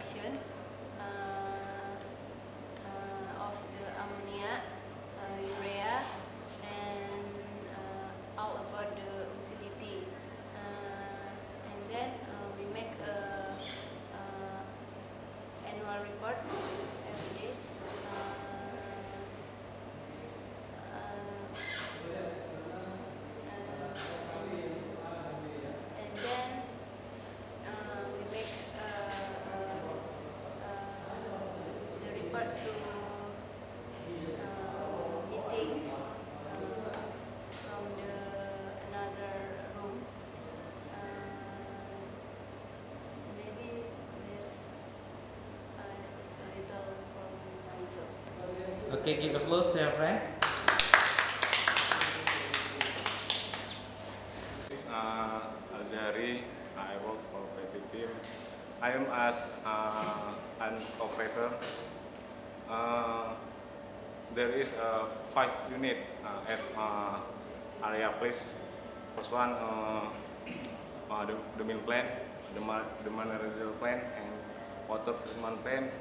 production of the ammonia, urea, and all about the utility. And then we make annual report every day. And then we make the report to meeting from another room. Maybe it's a little from my job. Okay, give applause to your friend. Azhar, I work for PT team. I am as an operator. There is 5 unit at area place. First one, the mill plant, the mineral plant, and water treatment plant,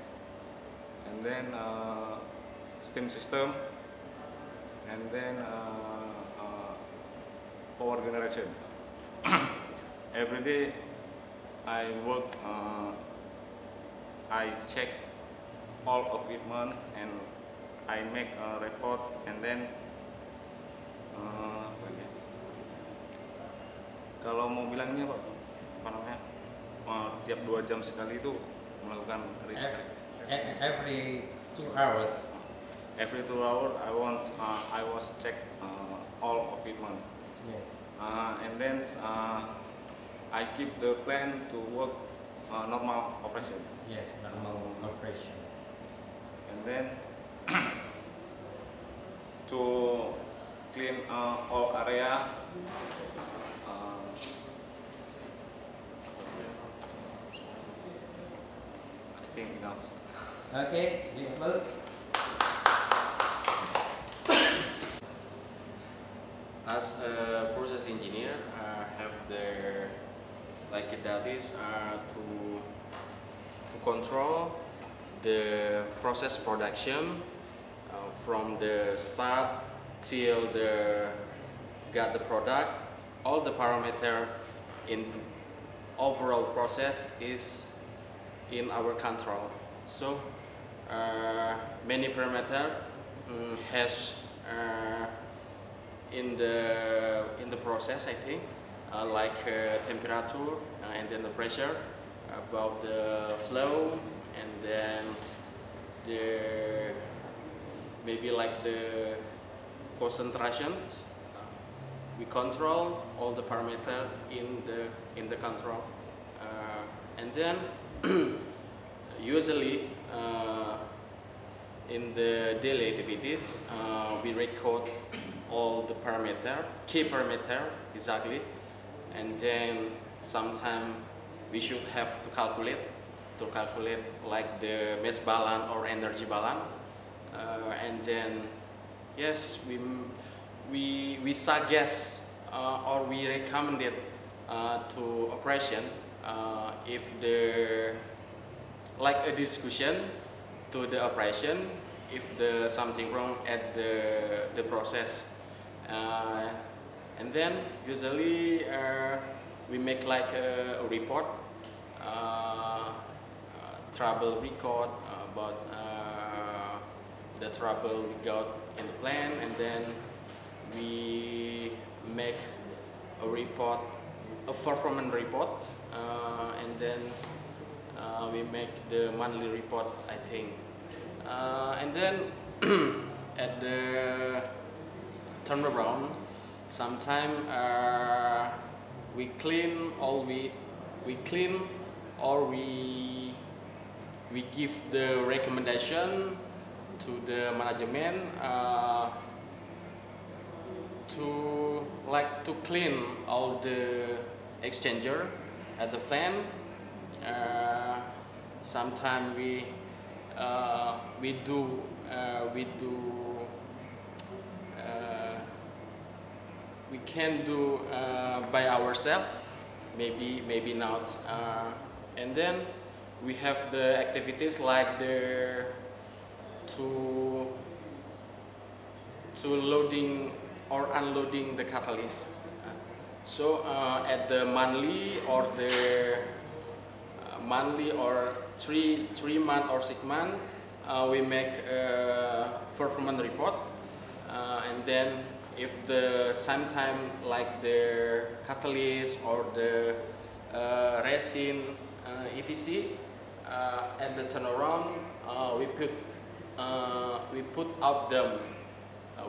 and then steam system, and then power generation. Every day I work, I check all equipment and I make a report, and then kalau mau bilangnya apa namanya, tiap 2 jam sekali itu melakukan Every 2 hours. Every 2 hours I was check all equipment. Yes. And then I keep the plan to work normal operation. Yes, normal operation. And then to clean all area. I think enough. Okay, give applause. As a process engineer, have their duties to control the process production from the start till got the product. All the parameter in overall process is in our control. So many parameter has in the process, I think, like temperature and then the pressure, about the flow, and then maybe like the concentrations. We control all the parameter in the control, and then usually in the daily activities we record all the key parameter exactly, and then sometimes we should have to calculate like the mass balance or energy balance, and then yes, we suggest or we recommend it to operation if like a discussion to the operation if something wrong at the process. And then usually we make like a report, trouble record about the trouble we got in the plant, and then we make a report, a performance report, and then we make the monthly report, I think, and then at the turnaround, sometimes we clean or we give the recommendation to the management to clean all the exchanger at the plant. Sometimes we can do by ourselves, maybe not, and then we have the activities like the to loading or unloading the catalyst. So at the monthly or three month or 6 month, we make a performance report, and then if the sometime like the catalyst or the resin etc. At the turnaround, we put out them.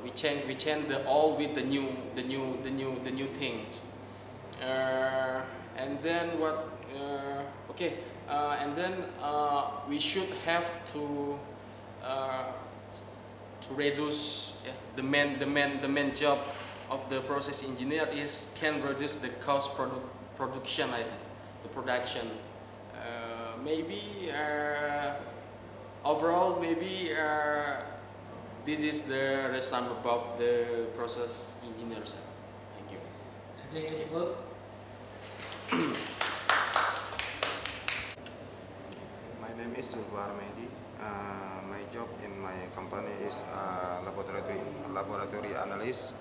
We change all with the new things, and then what? Okay, and then we should have to reduce, yeah, the main job of the process engineer is can reduce the cost production. I think the production maybe overall maybe. This is the resume about the process engineers. Thank you. Okay, close. My name is Azhar. My job in my company is laboratory analyst.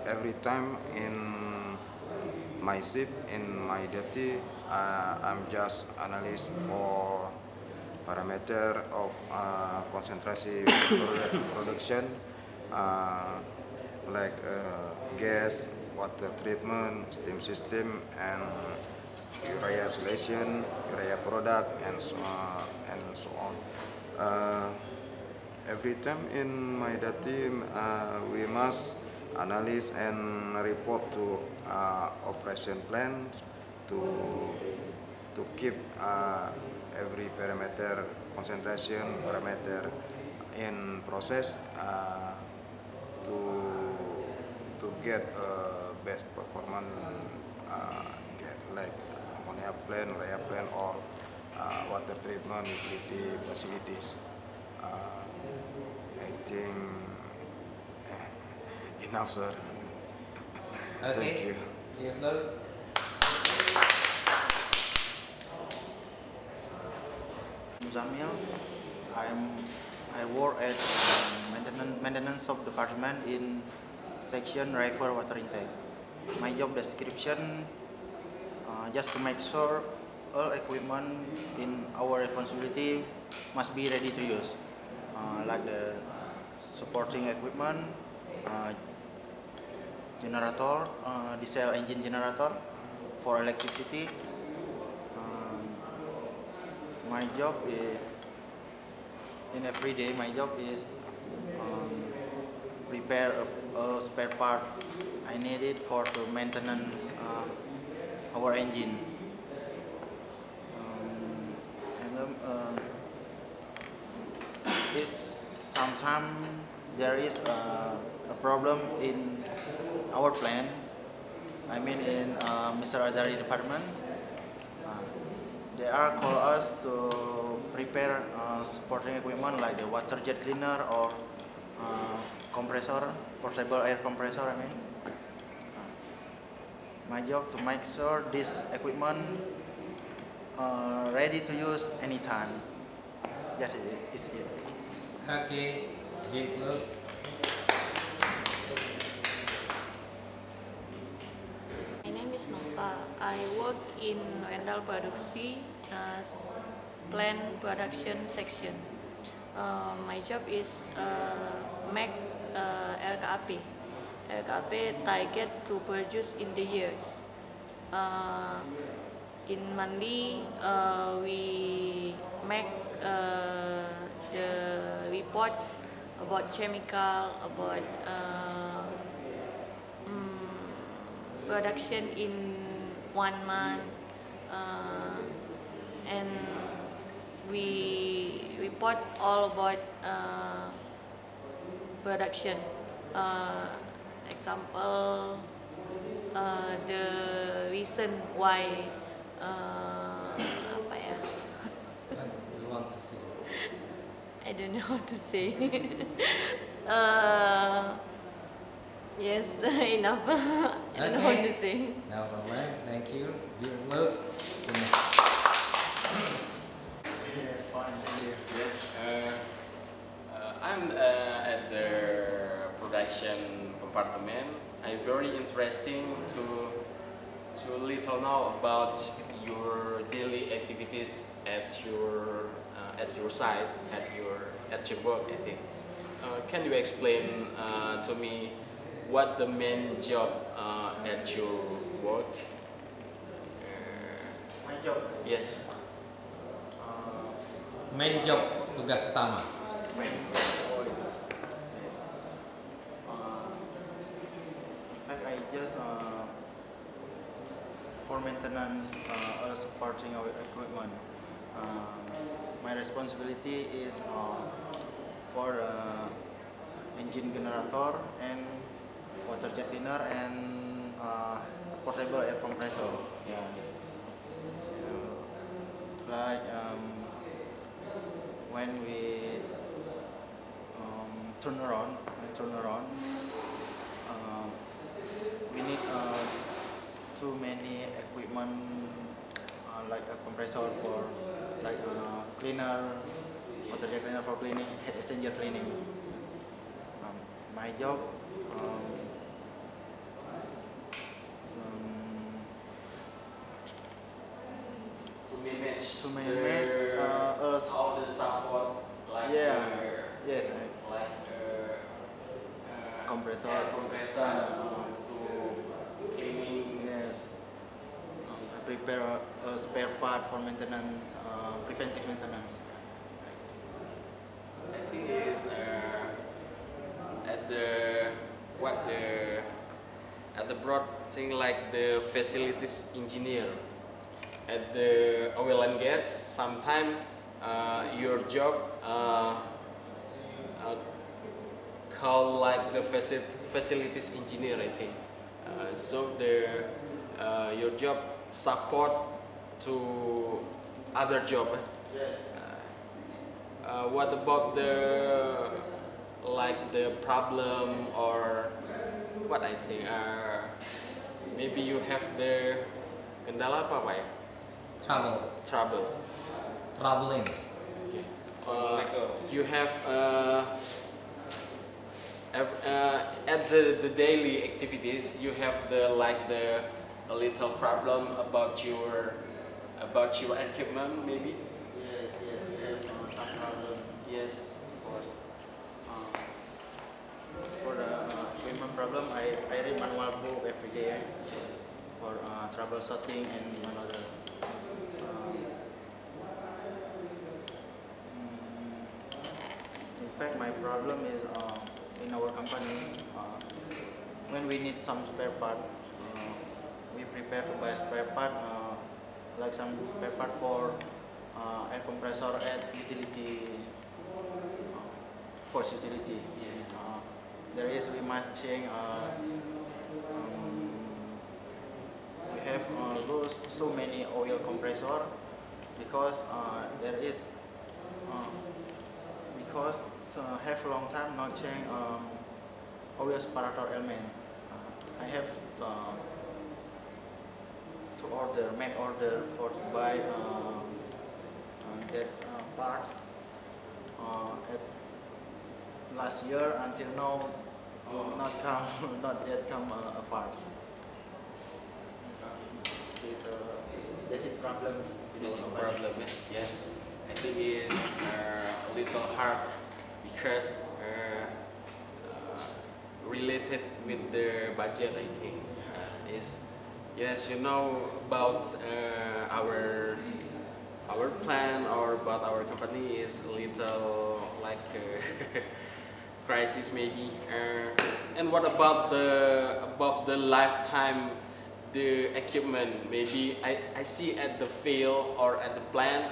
Every time in my shift, in my duty, I'm just analyst for parameter of concentration production, like gas, water treatment, steam system, and urea solution, urea product, and so on. Every time in my team, we must analyze and report to operation plans to keep every parameter, concentration parameter in process to get best performance, get like ammonia plant, urea plant, or water treatment utility facilities. I think enough, sir. Okay. Thank you. Yeah, close. Zamil. I work at maintenance of department in section river water intake. My job description just to make sure all equipment in our responsibility must be ready to use, like the supporting equipment, generator, diesel engine generator for electricity. My job is, in every day, my job is prepare a spare part I needed for to maintenance our engine. If sometimes there is a problem in our plant, I mean in Mr. Azhari department, they are call us to prepare supporting equipment like the water jet cleaner or compressor, portable air compressor. I mean, my job to make sure this equipment ready to use anytime. Yes, it's it. Okay, get close. My name is Nova. I work in Rendal Produksi as plant production section. My job is make LKAP. LKAP target to produce in the years. In monthly, we make the report about chemical, about production in 1 month, and we report all about production. Example, the reason why apa ya? What do you want to say? I don't know how to say. Yes, enough. I don't know what to say. Now, thank you. Dear close. time at the production compartment, I very interesting to little know about your daily activities at your site, at your work. I think. Can you explain to me what the main job at your work? My job. Yes. Main job, tugas utama. Main job. Yes. In fact, I just for maintenance or supporting our equipment. My responsibility is for engine generator and water jet cleaner and portable air compressor. Yeah. Like when we turn around, we need too many equipment like a compressor for like cleaner, water jet cleaner for cleaning, head exchanger cleaning. My job To to manage manage us. all the support like Yeah. Yes. like Compressor. air compressor to cleaning. Yes. I prepare a spare part for maintenance, preventive maintenance. I think is at the at the broad thing like the facilities engineer at the oil and gas. Sometimes your job called like the facilities engineer, I think. So your job support to other job. Yes. What about the problem or what I think? Maybe you have the kendala apa Pak ya? Trouble. Traveling. Okay. You have at the daily activities you have a little problem about your equipment maybe. Yes, we have some problem. Yes. Of course. For the equipment problem, I read manual book every day for troubleshooting and another. In fact, my problem is in our company when we need some spare part, we prepare to buy spare part like some spare part for air compressor at utility, force utility. Yes. There is we must change. We have lose so many oil compressor because there is because have long time not change oil separator element. I have to make order for to buy that part at last year until now not yet come parts. It's a basic problem. Basic problem, yes. I think it's a little hard because related with the budget. I think is yes, you know about our plan or about our company is a little like crisis maybe. And what about the lifetime? The equipment, maybe I see at the field or at the plant,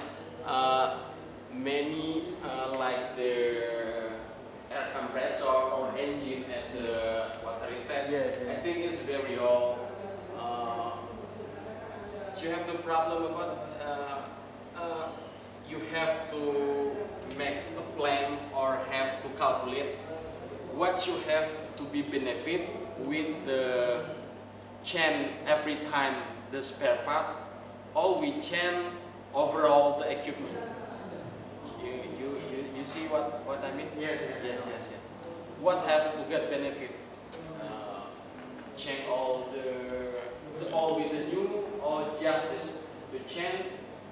many like the air compressor or engine at the watering tank. Yes, yes. I think it's very old. So you have the problem about you have to make a plan or have to calculate what you have to be benefit with the change every time the spare part, or we change overall the equipment. You You see what I mean? Yes. Yes. What have to get benefit? Change all with the new, or just this, to change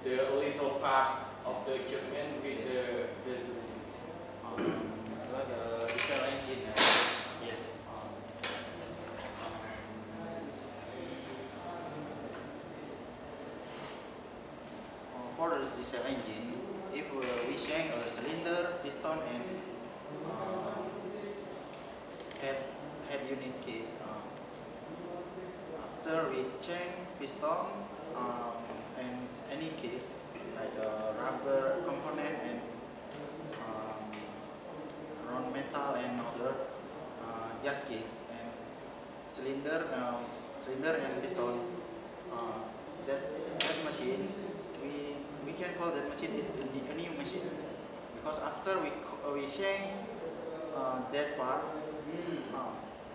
the little part of the equipment with the Like a diesel engine. yes. For the diesel engine, if we change a cylinder, piston, and head unit kit, after we change piston and any kit like rubber component and round metal and other gasket and cylinder and piston, that machine we can call that machine is a new machine, because after we change that part,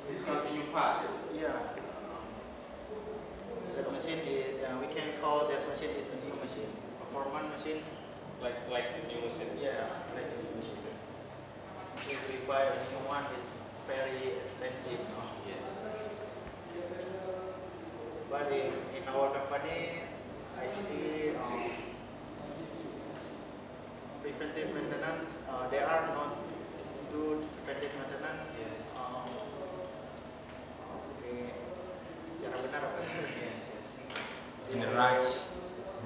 Discontinue part. yeah, that machine is, we can call that machine is a new machine, performance machine. Like the new machine. Yeah, like a new machine. If we buy a new one, it's very expensive. No? Yes. But in our company, I see preventive maintenance. They are not do preventive maintenance. Yes. Secara benar apa? Yes. In the right way.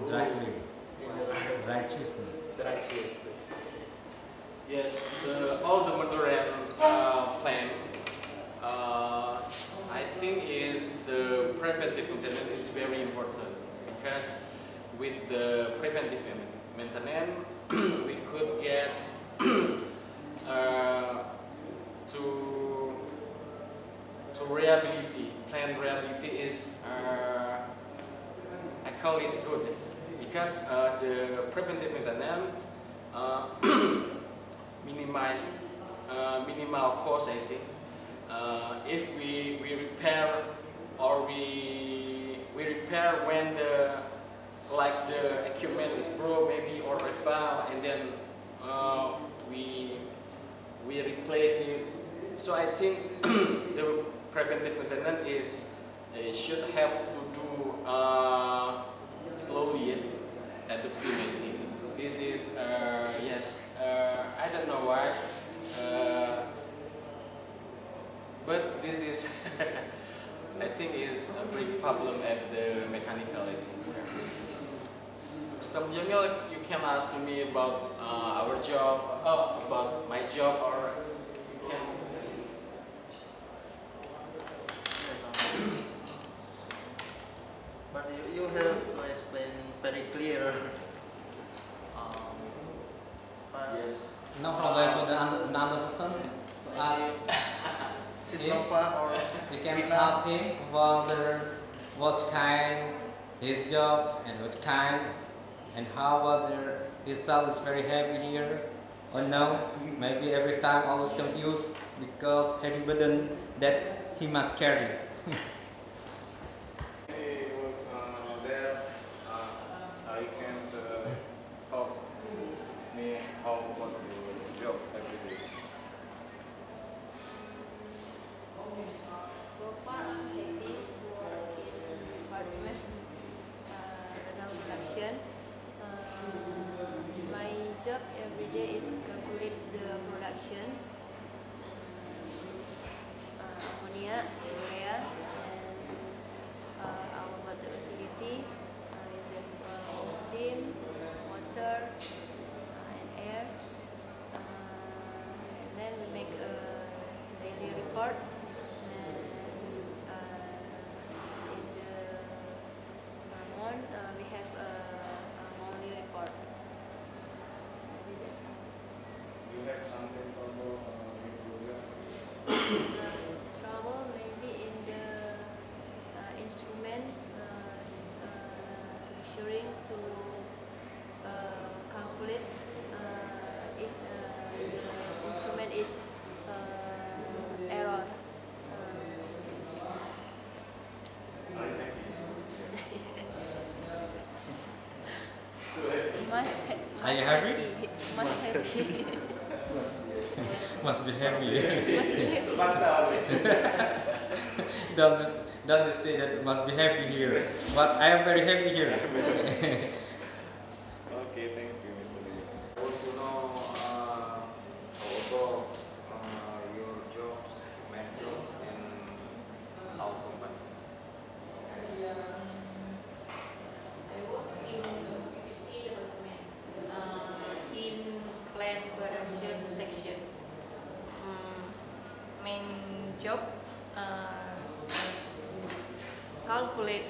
In the Righteously. righteous. Yes, all the Maduran plan, I think is the preventive maintenance is very important, because with the preventive maintenance we could get to reliability. Plan reliability is I call it good, because the preventive maintenance minimize minimal cost, I think. If we repair, or we repair when the equipment is broke maybe, or fail, and then we replace it. So I think the preventive maintenance is should have to do slowly at the beginning. This is yes. I don't know why, but this is I think is a big problem at the mechanical. I think. Mr. Jamil, you can ask me about our job, about my job, or you can. Yes, but you have to explain very clear. Yes. No problem for the another person to ask. Sis him. Nova or We can Tina. ask him about what kind his job and what kind, and how whether his cell is very heavy here or no. Maybe every time always confused because heavy burden that he must carry. There, I can talk me how about the job every day. So far, I'm happy to work in department renal production. My job every day is calculates the production, ammonia, urea, and our water utility, example steam, water, and air. And then we make a daily report. And in the month, we have a monthly report. Maybe that's all. You have something trouble with your job? Trouble maybe in the instrument, measuring to calculate if the instrument is error. Are you happy? Must happy. Must be happy. Must be happy. Don't you say that it must be happy here. But I am very happy here. Okay, thank you, Mr. Lee. I want to know about your jobs, main job in our company. I work in PPC department, in plant production section. Main job, calculate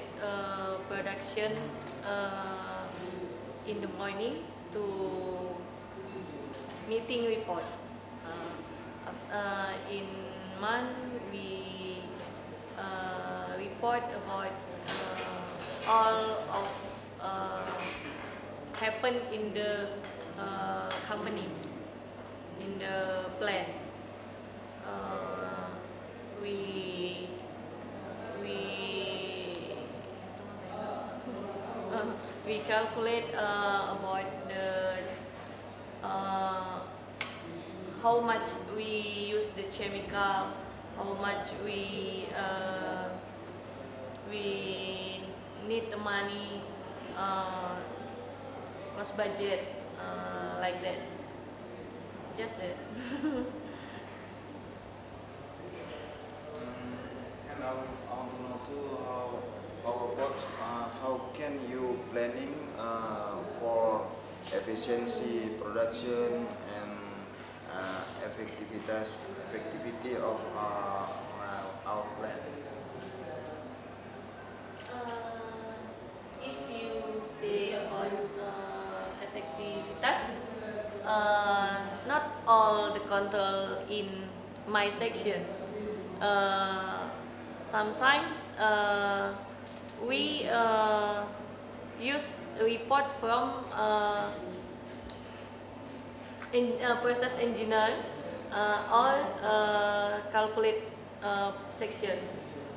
production in the morning to meeting report. In month we report about all of happen in the company, in the plant. We calculate about the how much we use the chemical, how much we need the money, cost budget, like that. Just that. And I want to know too how about how can you planning for efficiency production and effectivity of our plant. If you say about effectivitas, not all the control in my section. Sometimes we use report from process engineer or calculate section,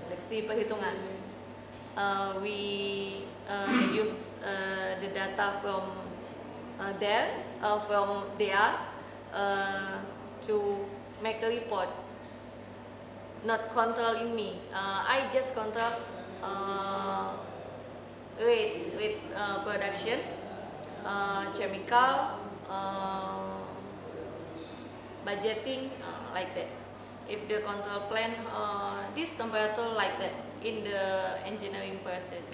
seksi perhitungan. We use the data from there to make a report. Not controlling me. I just control rate production, chemical, budgeting, like that. If the control plan, this temperature like that in the engineering process.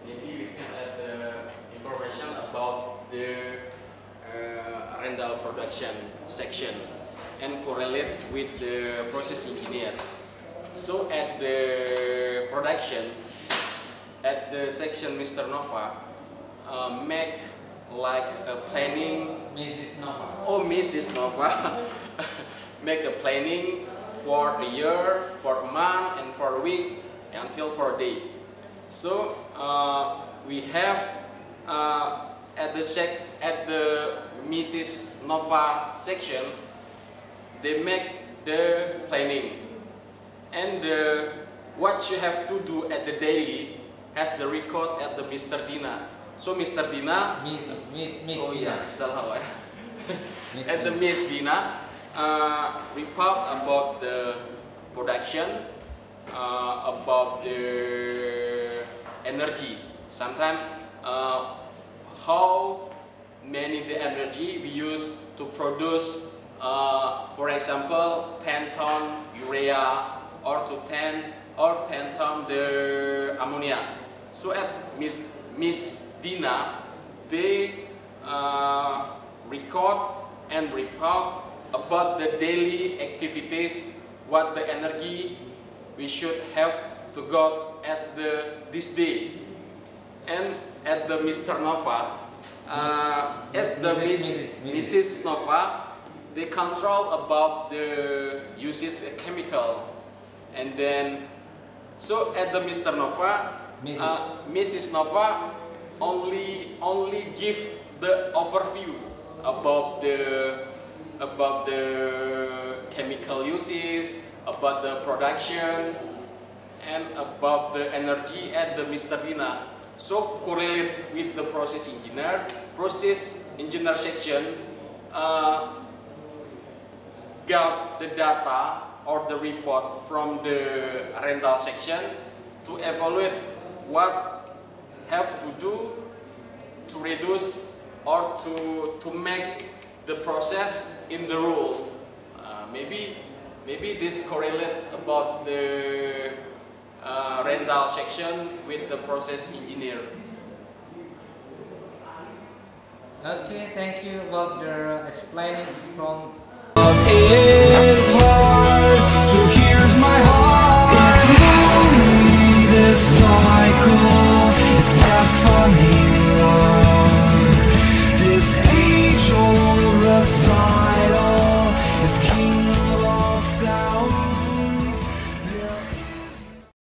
Maybe we can add the information about the rental production section and correlate with the process engineer. So at the production, at the section Mr. Nova, make like a planning. Mrs. Nova. Oh, Mrs. Nova. Make a planning for a year, for a month, and for a week, until for a day. So we have at the Mrs. Nova section, they make the planning, and what you have to do at the daily has the record at the Mr. Dina. So Mr. Dina, Miss oh Dina. yeah, salah ya. Miss At the Miss Dina, report about the production, about the energy. Sometimes how many the energy we use to produce, for example, 10 ton urea or 10 ton the ammonia. So at Miss Dina, they record and report about the daily activities, what the energy we should have to go at this day. And at the Mr. Nova, at the Mrs. Nova, they control about the uses a chemical. And then, so at the Mr. Nova, Mrs. Nova only give the overview about the chemical uses, about the production, and about the energy at the Mr. Dina. So correlate with the process engineer section, got the data or the report from the rental section to evaluate what have to do to reduce or to make the process in the rule. Maybe this correlate about the rental section with the process engineer. Okay, thank you about your explaining from